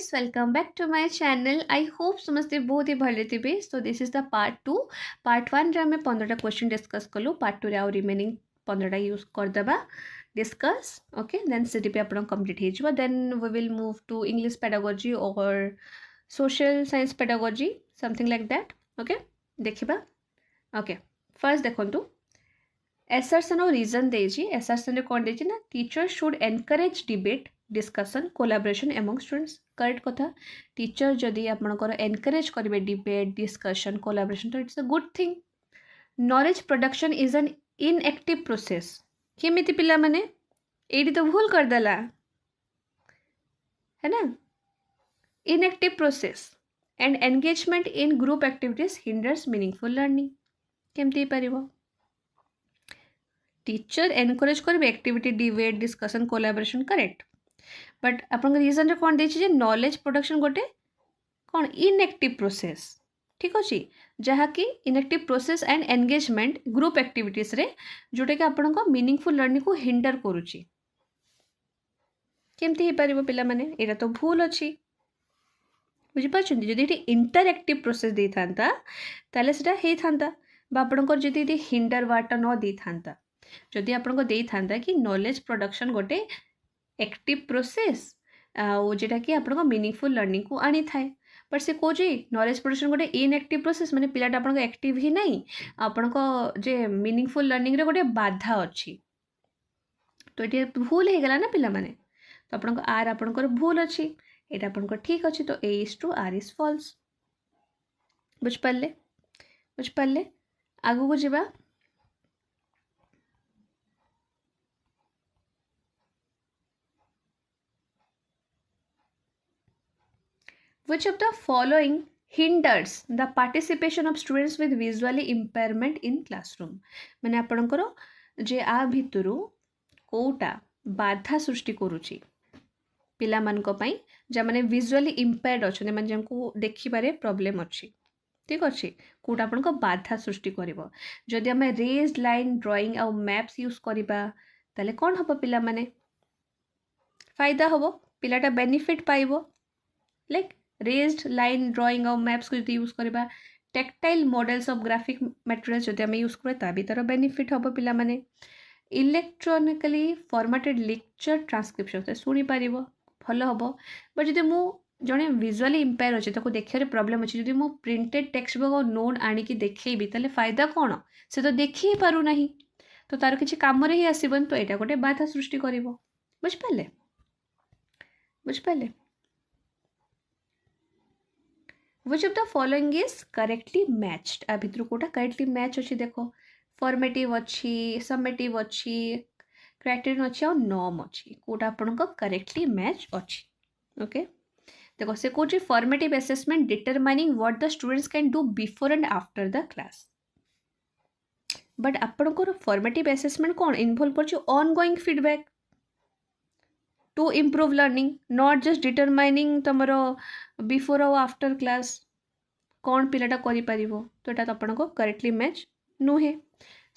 viewers, welcome back to my channel. I hope समस्ते बहुत ही भले थे. So this is the part 2. Part 1 रे हमें 15टा क्वेश्चन डिस्कस कलु. Part 2 रे आउ रिमेनिंग 15टा यूज कर देबा डिस्कस. Okay, then सीडी पे आपण कंप्लीट हे जबा. Then we will move to English pedagogy or social science pedagogy, something like that. Okay, देखिबा. Okay, first देखंतु assertion और reason देजी. assertion रे कोन देजी ना, teacher should encourage debate, discussion collaboration among students. Correct कथा. Teacher जदि आपनकर encourage करेंगे debate discussion collaboration तो it's a good thing. Knowledge production is an inactive process. केमिति पिला माने एडी तो भूल कर देला है ना. Inactive process and engagement in group activities hinders meaningful learning. केमति परिबो. टीचर एनकरेज करेंगे activity debate discussion collaboration. Correct. But आपन रीजन रे कोन देछि जे नॉलेज प्रोडक्शन गोटे कोन इनएक्टिव प्रोसेस. ठीक अछि. जहा कि inactive process and engagement group activities रे जोटे कि आपन को मीनिंगफुल लर्निंग को हिंडर करूछि. केमति हे परिबो पिला माने. एटा तो भूल अछि. बुझि पाछन. जदि एटी इंटरएक्टिव प्रोसेस दे थांता ताले सेटा हे थांता. बा आपन को जदि एटी हिंडर वाटा न दे थांता. जदि आपन को दे थांता कि नॉलेज प्रोडक्शन गोटे एक्टिव प्रोसेस जोटा कि आपन मीनिंगफुल लर्निंग को आनी थाए. बट से कौन नॉलेज प्रोडक्शन गोटे इनएक्टिव प्रोसेस माने पिलाटा आपन एक्टिव ही नहीं. आपन जे मीनिंगफुल लर्निंग रे गोटे बाधा अच्छी. तो ये भूल हो गला ना पिला माने. तो आपन आर आपन भूल अच्छी. एटा आपन ठीक अच्छी. तो A is true R is false. बुझ पाले. आगु को जीवा. Which of the following hinders the participation of students with visually impairment in classroom? माने आपणकर जे आ भितरु कोटा बाधा सृष्टि करूची पिला मान को पई जे माने विजुअली इंपेयर्ड अछन माने जंको देखि बारे प्रॉब्लम अछि. ठीक अछि. कोटा आपन को बाधा सृष्टि करिवो. जदि हमें रेज्ड लाइन ड्राइंग आ मैप्स यूज करिबा ताले कोन हबो पिला माने फायदा हबो. पिलाटा बेनिफिट पाइबो. लाइक रेज्ड लाइन ड्राइंग और मैप्स को जो यूज करबा. Tactile models of graphic materials जो आम यूज करा ता भी तार बेनिफिट हम पिला माने. इलेक्ट्रोनिकली फॉर्मेटेड लेक्चर ट्रांसक्रिप्शन से शुणी पार भल हम. बट जब मु जड़े विजुअली इंपेयर अच्छे ताको देखार प्रॉब्लम अच्छी. जब मु प्रिंटेड टेक्स्ट बुक और नोट आणिकी देखी ताले फायदा कौन. से तो देखी ही पारू नहीं. तो तार किसी काम ही आसबन. तो यहाँ गोटे बाधा सृष्टि कर. बुझिपारे. Which of the following is correctly matched? आ भितर कोटा करेक्टली मैच अच्छी. देखो फॉर्मेटिव अच्छी समेटिव अच्छी क्राइटेरियन अच्छी और नॉर्म अच्छी. कोटा आपन को करेक्टली मैच अच्छी. ओके. देखो से कोची formative assessment determining what the students can do before and after the class. But आपन को फॉर्मेटिव असेसमेंट कौन इन्वॉल्व करछि ongoing feedback to improve learning. Not just determining तुमर बिफोर और आफ्टर क्लास कौन पिलाटा करि परिबो. तो एटा आपन को करेक्टली मैच नुहे.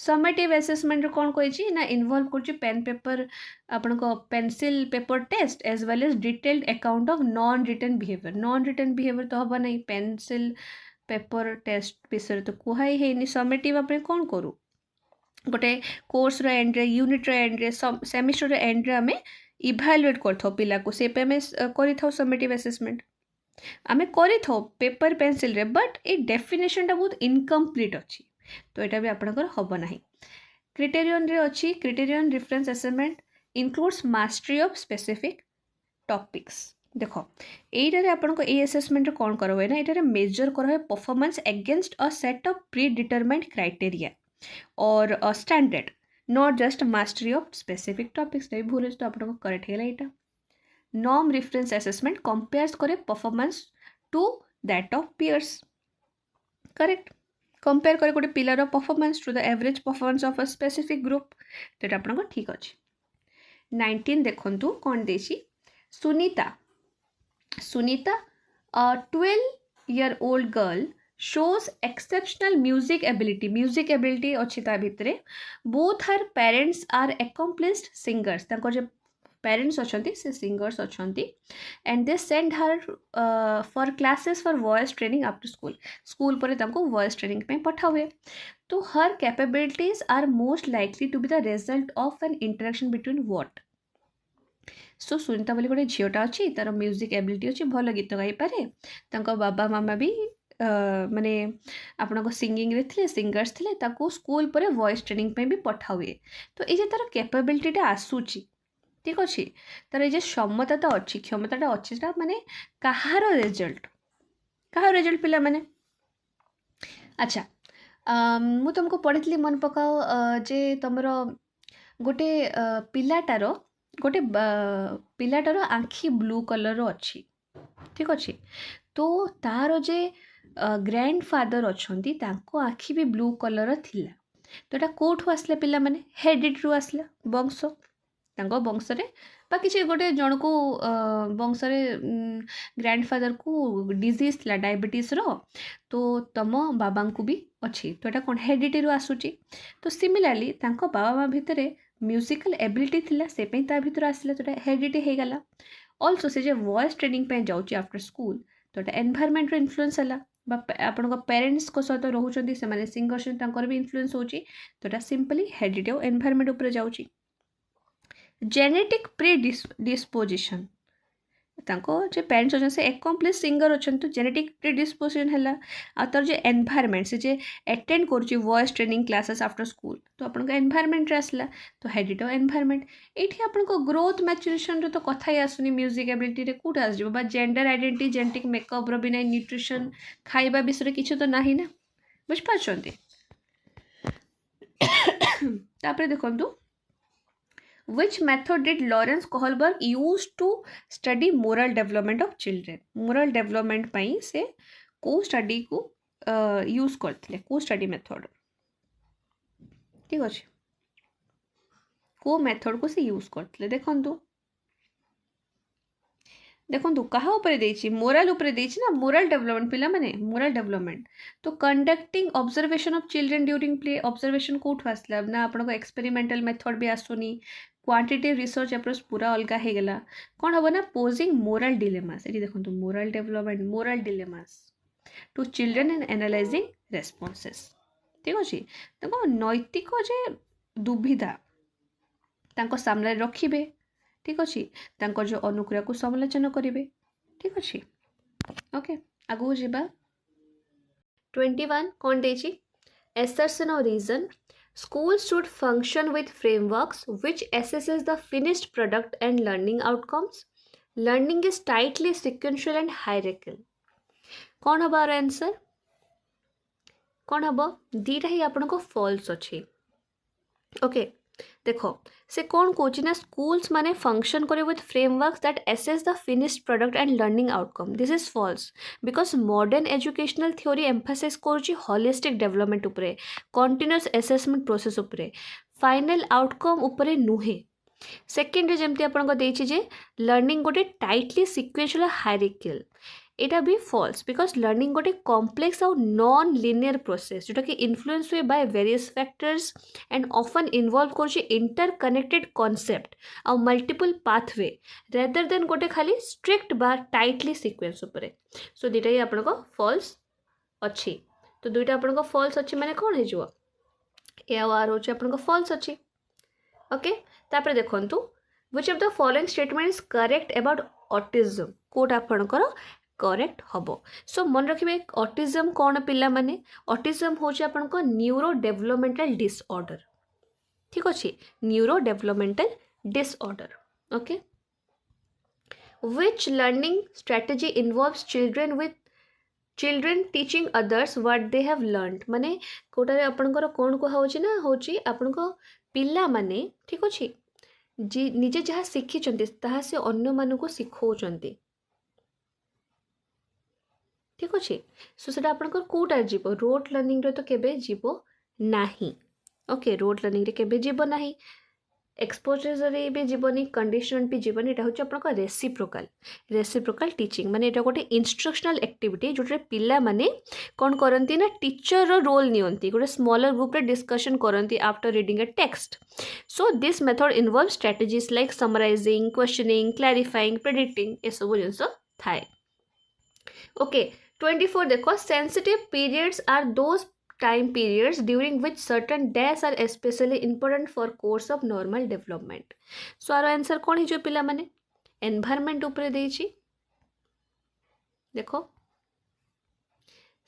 समेटिव असेसमेंट कौन कहि ना इन्वॉल्व करछि पेन पेपर आपन को pencil paper test as well as detailed account of non written behaviour. Non written behaviour तो हबा नहीं. पेंसिल पेपर टेस्ट विषय तो कुहाई हेनी. समेटिव आपन कौन करू गोटे कोर्स रो एंड रे यूनिट रो एंड रे सेमिस्टर रो एंड रे हमें इभालुएट करथो पिला को. से पे हमें करिथो समेटिव असेसमेंट आमे करिथो पेपर पेंसिल रे. बट ए डेफिनेशन टा बहुत इनकम्प्लीट अच्छी. तो यहाँ भी आपनकर हब ना. क्राइटेरियन रे अच्छी criterion reference assessment includes mastery of specific topics. देखो एटारे आपन को ए असेसमेंट कौन कर ना एटारे मेजर कर performance against a set of predetermined criteria और a standard. Not just mastery of specific topics. नहीं भूल तो आपको करेक्ट है यहाँ. नॉर्म रेफरेंस असेसमेंट कंपेयर्स करे performance to that of peers. Correct. Compare करे गोटे पिलार performance to the average performance of a specific group. तो ये आपको ठीक अच्छे. 19 देखु कौन देसी. Sunita 12-year-old girl shows exceptional music ability अच्छी ता भितरे. both her parents are accomplished singers. तांको जे पेरेंट्स अच्छे से सिंगर्स अच्छे and they send her for classes for voice training after school school पर वॉइस ट्रेनिंग पे पठा हुए तो her capabilities are most likely to be the result of an interaction between what so Sunita बोली गोटे झीटा अच्छी तार म्यूजिक एबिलिटी अच्छी भल गीत गाई पारे बाबा मामा भी माने आपण सिंगिंग थे सिंगर्स थे स्कूल पर वॉइस ट्रेनिंग पे भी पठा हुए तो ये तार कैपेबिलिटीटा आसूची ठीक अच्छे तार ये क्षमता अच्छी क्षमता अच्छी माने कहार रिजल्ट पिला माने अच्छा मु तुमको पढ़ी मन पकाओ जे तुमर गोटे पिलाटार गोटे पिलाटार आँखि ब्लू कलर अच्छी ठीक अच्छे तो तार जे ग्रैंड फादर अच्छा आँखि भी ब्लू कलर थिला तो यहाँ कौटू आसला पिला माने हेरिडिटी आसला वंश वंश बा किसी गोटे जन को वंश ग्रैंड फादर को डिजीज थी डायबिटीज रो तो तुम बाबा को भी अच्छी तो यहाँ कौन हेरिडिटी आसूची तो सिमिलारली बाबा माँ भितर म्यूजिकल एबिलिटी थिला से भितर आसला तो हेरिडिटी हो गला ऑल्सो से वॉइस ट्रेनिंग पे जाऊँगी आफ्टर स्कूल तो एनवायरमेंट इन्फ्लुएंस है आपण पेरेंट्स को सहित रोचे से सिंगर्स भी इन्फ्लुएंस होची तो सिंपली हेरिडिटी और एनवायरमेंट उपर जाऊँगी जेनेटिक प्रीडिस्पोजिशन जो पेरेंट्स अच्छे से एकम्प्लीस सिंगर अच्छा तो जेनेटिक प्रीडिस्पोजिशन है आ तर जो एनवायरमेंट से जे अटेंड कर voice training classes after school तो आपन एनवायरमेंट आसला तो हेरिडिटी एनवायरमेंट ये आपन ग्रोथ मैच्युरेशन तो कथा ही आसुनी म्यूजिक एबिलिटी कौट आसो जेंडर आइडेंटिटी जेनेटिक मेकअप रो भी ना न्यूट्रिशन खाइबा विषय किसी तो ना ना बुझिपार्छन्ति तापरे देखंतु Which method did Lawrence Kohlberg use to study moral development of children? Moral development पाई से को स्टडी को यूज करते को स्टडी मेथड ठीक अच्छे को मेथड को से यूज करते देखंतु देखो कहा ऊपर देछि मोरल ऊपर देछि ना मोरल डेवलपमेंट पिला माने मोरल डेवलपमेंट तो conducting observation of children during play observation कोठ आसला ना आपण एक्सपेरिमेंटल मेथड भी आसुनी क्वांटिटेटिव रिसर्च अप्रोच पूरा अलग हो गला कौन हम ना पोजिंग मोरल डिलेमास ये देखो moral development moral dilemmas to children and analysing responses ठीक अच्छे देखो नैतिक जे दुविधा सामने रखिबे ठीक अच्छे जो अनुक्रिया को समालोचना करेंगे ठीक अच्छे ओके आगू जावा 21 कौन देछि assertion or reason schools should function with frameworks which assesses the finished product and learning outcomes learning is tightly sequential and hierarchical कौन हम आंसर कौन हम दीटा ही आपन को फॉल्स अच्छे ओके देखो से कौन कौच ना स्कूल्स माने फंक्शन करे with frameworks that assess the finished product and learning outcome this is false because modern educational theory emphasize करुच्ची होलिस्टिक डेवलपमेंट उपरे कंटिन्यूअस असेसमेंट प्रोसेस उपरे फाइनल आउटकम उपरे नुहे सेकेंड रे जेमती आपन देछि जे लर्निंग गोटे टाइटली सिक्वेंशियल हायरार्किकल एटा भी फॉल्स बिकॉज लर्निंग गोटे कॉम्प्लेक्स और नॉन लिनियर प्रोसेस जोटा कि इन्फ्लुएंस हुए by various factors and often involve कर इंटर कनेक्टेड कॉन्सेप्ट और मल्टीपल पाथवे रेदर देन गोटे खाली स्ट्रिक्ट बा टाइटली सिक्वेंस उपरे सो दुईटा ही आपन को फॉल्स अच्छी तो दुईटा आपन को फॉल्स अच्छी माने कौन हो ए आर हो आपन को फॉल्स अच्छी ओके तापर देखंतु which of the following statement is correct about autism code आपनकर करेक्ट हम सो मन रखिए ऑटिज्म कौन पिला माने ऑटिज्म हूँ आपन को न्यूरो डेवलपमेंटल डिसऑर्डर ठीक अच्छे neuro developmental disorder okay which learning strategy involves children teaching others what they have learned माने कोटारे आपनकर कौन कह होची ना होची आपनको पिला माने ठीक अच्छे जी निजे जहाँ शिखी ताहा से अन्य मानू को शिखौचंती ठीक अच्छे सो से आपंकर कौटा जीव रोट लर्निंग रे तो केबे जीव नाही ओके रोट लर्निंग रे केबे जीव नाही एक्सपोजरी भी जीवनी कंडीशन भी जीवनी एटा होची आपन रेसिप्रोकाल टीचिंग माने एटा गोटे इंस्ट्रक्शनल एक्टिविटी जोटे पिला माने कोन करंती ना टीचर रो रोल नियंती गोटे स्मॉलर ग्रुप रे डिस्कशन करंती after reading a text so this method involve strategies like summarising questioning clarifying predicting ए सब जिंस थाए ओके 24 देखो sensitive periods are those time periods during which certain days are especially important for course of normal development so आरो answer कोन हिजो पिला माने environment ऊपर देछि देखो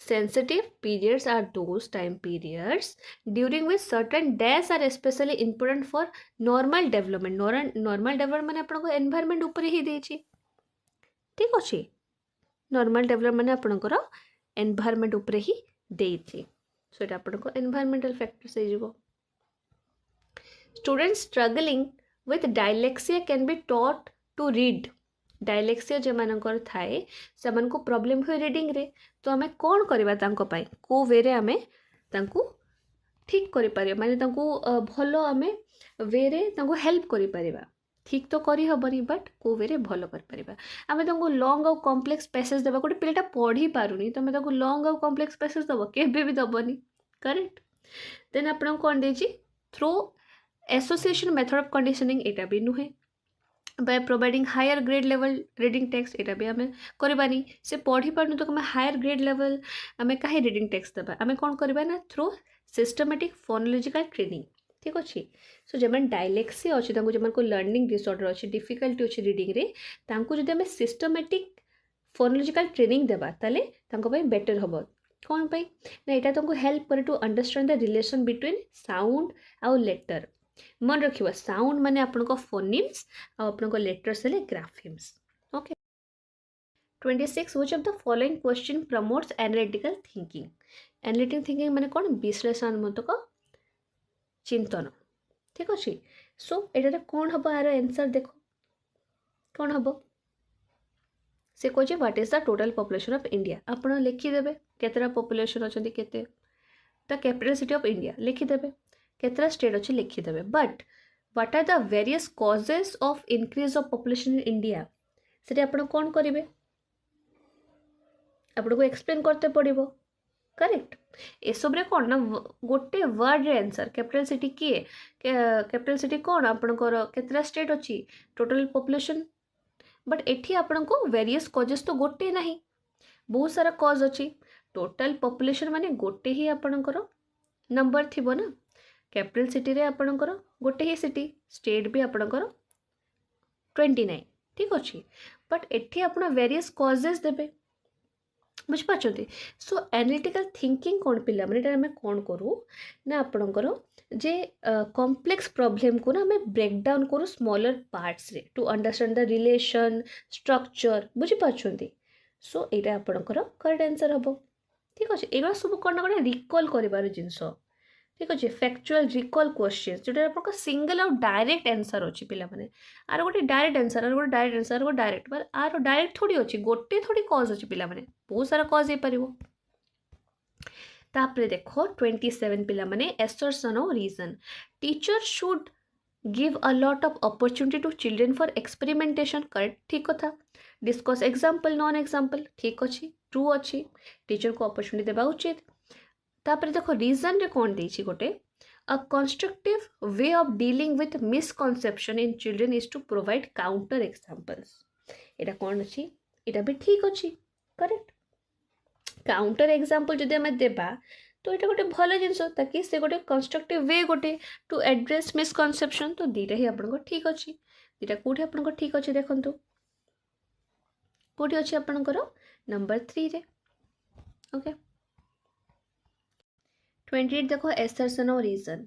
sensitive periods are those time periods during which certain days are especially important for normal development normal development माने आपन को एनवायरनमेंट ऊपर ही देछि ठीक अछि normal development माने आपन को एनवायरनमेंट ऊपर ही देछि so it आपन को environmental factors से जीवो students struggling with dyslexia can be taught to read dyslexia जे मानकर थाए से मन को प्रॉब्लम हो रीडिंग रे तो हमें कोन करबा तांको पाई को वे रे हमें तांको ठीक करि पारिया माने तांको भलो हमें वे रे तांको हेल्प करि परिबा ठीक तो करी हबनी बट को वे रे भलो कर परिबा हमें तांको लॉन्ग और कॉम्प्लेक्स पैसेज देबा कोटे पिलेटा पढ़ी पारुनी तमे तांको लॉन्ग और कॉम्प्लेक्स पैसेज दबो केबे भी दबनी करेक्ट देन आपन कोन देजी through association method of conditioning एटा भी नुहे by providing higher grade level reading text एटा भी हमें करबानी से पढ़ी पारनु तो हमें हायर ग्रेड लेवल हमें काहे रीडिंग टेक्स्ट दबा हमें कोन करबा ना थ्रू सिस्टमैटिक फोनोलॉजिकल ट्रेनिंग ठीक अछि सो जेमन डायलेक्सिया अछि तांको जेमन को लर्निंग डिसऑर्डर अछि डिफिकल्टी अछि रीडिंग रे तांको जदि हमें सिस्टमैटिक फोनोलॉजिकल ट्रेनिंग देबा ताले तांको पय बेटर हबो कौन पाई ना एटा तुमको हेल्प करे to understand the relation between sound आउ लेटर मन रखिबा साउंड माने आपन को फोनिम्स आ आपन को लेटर्स ले graphemes okay 26 which of the following question promotes analytical thinking माने कोन विश्लेषणात्मक चिंतन ठीक अछि सो एटा कोन हबो आरो आंसर देखो कोन हबो से कहे what is the total population of India आपण लिखिदेवे केतरा पॉपुलेशन अच्छे केते the capital city of India लिखिदेवे केतरा स्टेट अच्छे लिखिदेवे but what are the various causes of increase of population in India से आपण कौन करेंगे आपको एक्सप्लेन करते पड़ो करेक्ट ए सब रे कौन ना गोटे वर्ड रे आंसर कैपिटल सिटी किए कैपिटल सिटी कौन आपणकर केतरा स्टेट अच्छी टोटल पॉपुलेशन बट एठी आपण को वेरियस कॉजेस तो गोटे नहीं बहुत सारा कॉज अच्छी टोटल पॉपुलेशन माने गोटे ही आपणकर नंबर थिबो ना कैपिटल सिटी रे आपणकर गोटे ही सिटी स्टेट भी आपणकर 29 ठीक अच्छे बट एठी आपण वेरियस कॉजेस देबे बुझिपारछन्ती सो एनालिटिकल थिंकिंग कौन पिला माने आम कौन करूँ ना आपणकर जे कॉम्प्लेक्स प्रॉब्लम को ना हमें ब्रेक डाउन करूँ स्मॉलर पार्ट्स रे to understand the relation structure बुझिपारछन्ती सो एटा आपणकर करेक्ट आंसर हम ठीक अच्छे एगुड़ा सब कौन गोटे रिकल कर जिनस ठीक अच्छे फैक्चुअल रिकल क्वेश्चन जोटा आप सिंगल आउ डायरेक्ट आंसर अच्छी पिला माने आर गोटे डायरेक्ट आंसर आर गोटे डायरेक्ट आंसर गोटे डायरेक्ट पर आर डायरेक्ट थोड़ी अच्छी गोटे थोड़ी कज अच्छी पिला माने बहुत सारा कज हो पार तापरे देखो 27 पिला माने assertion of reason teacher should give a lot of opportunity to children for experimentation correct ठीक कथा डिस्कस एग्जांपल नॉन एग्जांपल ठीक अच्छी ट्रू अच्छी टीचर को अपॉर्चुनिटी देबा उचित तापरे देखो रीजन रे कौन देछि गोटे a constructive way of dealing with misconception in children is to provide counter examples एटा कौन अच्छी एटा भी ठीक अच्छी करेक्ट काउंटर एग्जांपल जदि हमें देबा तो ये गोटे भल जिनस ताकि से गोटे कंस्ट्रक्टिव वे गोटे टू एड्रेस मिसकनसेप्शन तो दीटा ही आपन ठीक अच्छी दीटा कौटी आपन ठीक अच्छे देखंतु कौटी अच्छी आपनकर नंबर 3 रे ओके 28 देखो assertion of reason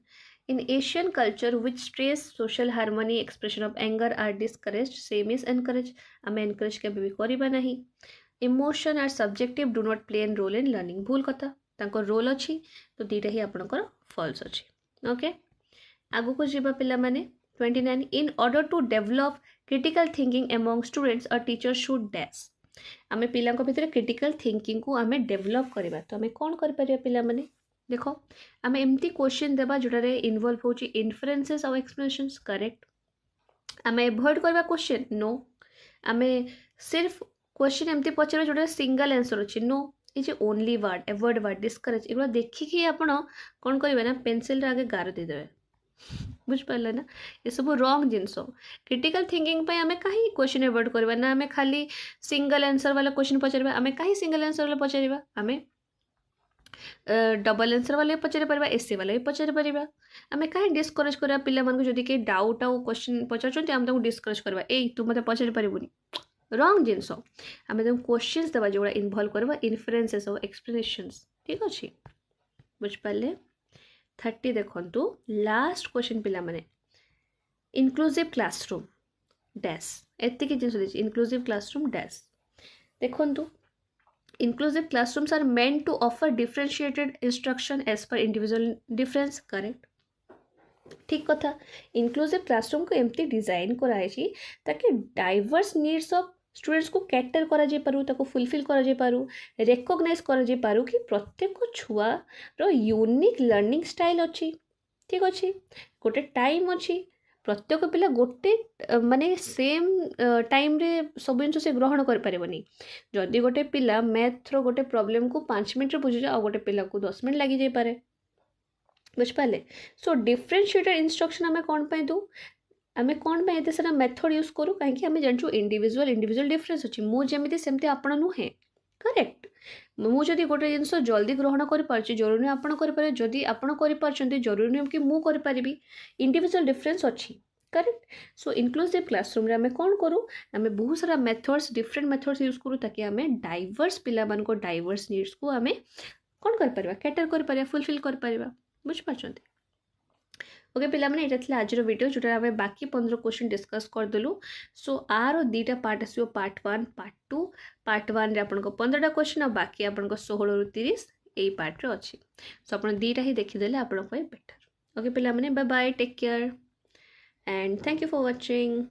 in Asian culture which stress social harmony expression of anger are discourage same is encourage आम एनकरेज के भी करबा नहीं emotion are subjective do not play an role in learning भूल कथा तांको रोल अच्छी तो दीटा ही आपनकर फॉल्स अच्छी ओके आगु को जीवा पिला माने 29 in order to develop critical thinking among students a teacher should dash आमे पिला भितर क्रिटिकल थिंकिंग को आमे डेवलप करबा तो आमे कोन कर परिया पिला माने देखो आम एमती क्वेश्चन देबा जोटारे इनवॉल्व होची इन्फरेन्सेस और एक्सप्लेनेशंस करेक्ट आम एभॉइड करबा क्वेश्चन नो आम सिर्फ क्वेश्चन एमती पचार जोटा सिंगल आंसर अच्छी नो ये only word avoid word discourage एगुला देखिकी आपण कौन करेंगे ना पेनसिल आगे गार देदेवे बुझिपारे ना ये सब रंग जिनस क्रिटिकल थिंकिंग आम कहीं क्वेश्चन एवॉइड करवा ना आम खाली सिंगल आंसर वाला क्वेश्चन पचार आम कहीं सिंगल आंसर वाला पचार आम डबल आंसर वाले पचारि पारिबा एसे वाले भी पचारि पारिबा आम कहीं डिस्करेज करवा पिला मानक जदि के डाउट आउ क्वेश्चन पचार आम ताको डिस्करेज करवा ए तू मते पचारि पारिबुनी रंग जिनस आम तुम क्वेश्चंस देवा जोड़ा इनवॉल्व करवा इन्फरेन्सेस और एक्सप्लेनेशंस ठीक अच्छे बुझिपारे 30 देखु लास्ट क्वेश्चन पिला माने इनक्लूसिव क्लासरूम डैश एतिक जिन इनक्लूसिव क्लासरूम डैश देखु inclusive classrooms are meant to offer differentiated instruction as per individual difference correct ठीक कथा inclusive classroom को एमती डिजाइन कराई ताकि डाइवर्स नीड्स ऑफ स्टूडेंट्स को कैटर करा जाय पारू ताको फुलफिल करा जाय पारू रिकॉग्नाइज करा जाय पारू कि प्रत्येक छुआ रो यूनिक लर्निंग स्टाइल अच्छी ठीक अच्छे गोटे टाइम अच्छी प्रत्येक पिला गोटे माने सेम टाइम रे सब जिन से ग्रहण करें जदि गोटे पिला मैथ्र गोटे प्रोब्लेम को 5 मिनट बुझे आ गोटे पिला को 10 मिनट लगी जाई पारे बुझिपारे सो डिफरेंशिएटेड इंस्ट्रक्शन आम कौन पे दू आम कौन पे एते सारा मेथड यूज करूँ कहीं आम जानूँ इंडिविजुअल डिफरेन्स अच्छी मुझे सेमती आपण नुहे करेक्ट मुझे गोटे जिनस जल्दी ग्रहण कर जरूरी नहीं आपड़ करें जदि आपड़ कर जरूरी नहीं कि मुझे करी इंडिविजुअल डिफरेन्स अच्छी करेक्ट सो इनक्लूसिव क्लासरूम रे आमे कौन करूँ आम बहुत सारा मेथड्स डिफरेंट मेथड्स यूज करूँ ताकि आम डाइवर्स पिला मानको डाइवर्स नीड्स को आम कौन कर कैटर कर फुलफिल कर बुझिपार ओके पिला माने एटा थिला आजर वीडियो जोटा आम बाकी 15 क्वेश्चन डिस्कस करदेलु सो आर दुईटा पार्ट आसो पार्ट 1 पार्ट 2 पार्ट 1 रे आपन को 15टा क्वेश्चन और बाकी आपन को 16 रु 30 एई पार्ट रे अछि सो आपन दुईटा ही देखिदेले आपन को बेटर ओके पिला माने bye bye take care and thank you for watching.